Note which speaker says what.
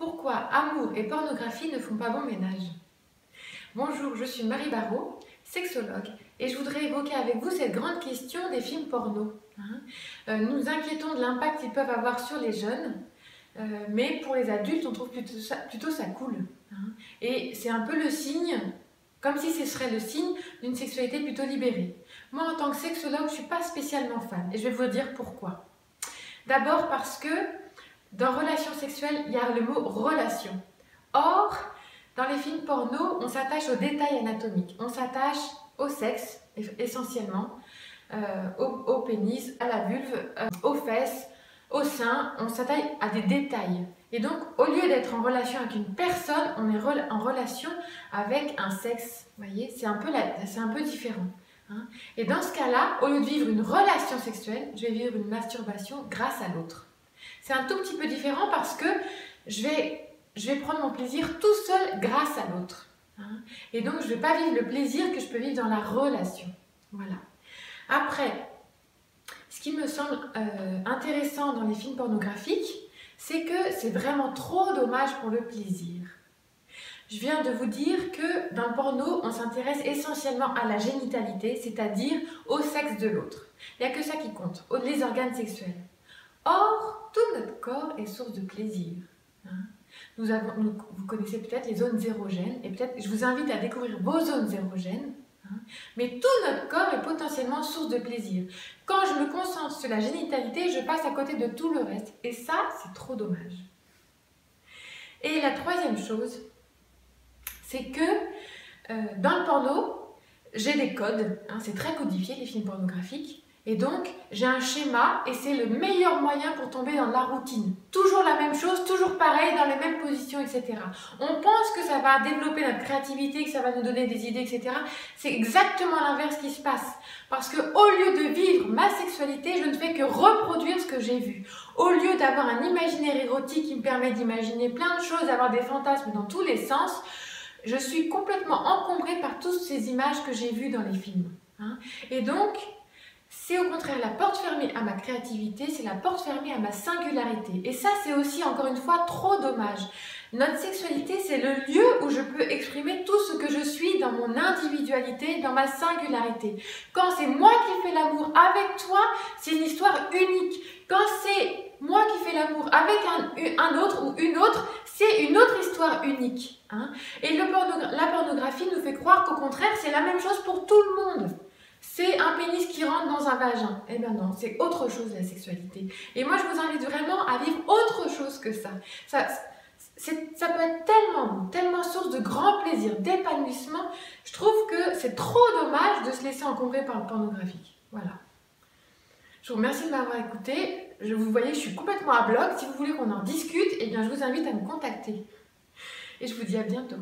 Speaker 1: Pourquoi amour et pornographie ne font pas bon ménage? Bonjour, je suis Marie Barraud, sexologue, et je voudrais évoquer avec vous cette grande question des films porno. Nous nous inquiétons de l'impact qu'ils peuvent avoir sur les jeunes, mais pour les adultes, on trouve plutôt ça cool. Et c'est un peu le signe, comme si ce serait le signe d'une sexualité plutôt libérée. Moi, en tant que sexologue, je ne suis pas spécialement fan, et je vais vous dire pourquoi. D'abord parce que dans relation sexuelle, il y a le mot relation. Or, dans les films porno, on s'attache aux détails anatomiques. On s'attache au sexe, essentiellement, au pénis, à la vulve, aux fesses, au sein. On s'attache à des détails. Et donc, au lieu d'être en relation avec une personne, on est en relation avec un sexe. Vous voyez, c'est un peu différent. Et dans ce cas-là, au lieu de vivre une relation sexuelle, je vais vivre une masturbation grâce à l'autre. C'est un tout petit peu différent parce que je vais prendre mon plaisir tout seul grâce à l'autre. Et donc, je ne vais pas vivre le plaisir que je peux vivre dans la relation. Voilà. Après, ce qui me semble intéressant dans les films pornographiques, c'est que c'est vraiment trop dommage pour le plaisir. Je viens de vous dire que dans le porno, on s'intéresse essentiellement à la génitalité, c'est-à-dire au sexe de l'autre. Il n'y a que ça qui compte, les organes sexuels. Or, tout notre corps est source de plaisir. Vous connaissez peut-être les zones érogènes, et peut-être je vous invite à découvrir vos zones érogènes, mais tout notre corps est potentiellement source de plaisir. Quand je me concentre sur la génitalité, je passe à côté de tout le reste, et ça, c'est trop dommage. Et la troisième chose, c'est que dans le porno, j'ai des codes, c'est très codifié les films pornographiques, et donc j'ai un schéma et c'est le meilleur moyen pour tomber dans la routine. Toujours la même chose, toujours pareil, dans les mêmes positions, etc. On pense que ça va développer notre créativité, que ça va nous donner des idées, etc. C'est exactement l'inverse qui se passe. Parce que au lieu de vivre ma sexualité, je ne fais que reproduire ce que j'ai vu. Au lieu d'avoir un imaginaire érotique qui me permet d'imaginer plein de choses, d'avoir des fantasmes dans tous les sens, je suis complètement encombrée par toutes ces images que j'ai vues dans les films. Et donc, c'est au contraire la porte fermée à ma créativité, c'est la porte fermée à ma singularité. Et ça, c'est aussi, encore une fois, trop dommage. Notre sexualité, c'est le lieu où je peux exprimer tout ce que je suis dans mon individualité, dans ma singularité. Quand c'est moi qui fais l'amour avec toi, c'est une histoire unique. Quand c'est moi qui fais l'amour avec un autre ou une autre, c'est une autre histoire unique. Et la pornographie nous fait croire qu'au contraire, c'est la même chose pour tout le monde. C'est un pénis qui rentre dans un vagin. Eh bien non, c'est autre chose la sexualité. Et moi, je vous invite vraiment à vivre autre chose que ça. Ça peut être tellement bon, tellement source de grand plaisir, d'épanouissement. Je trouve que c'est trop dommage de se laisser encombrer par le pornographique. Voilà. Je vous remercie de m'avoir écouté. Vous voyez, je suis complètement à bloc. Si vous voulez qu'on en discute, eh bien, je vous invite à me contacter. Et je vous dis à bientôt.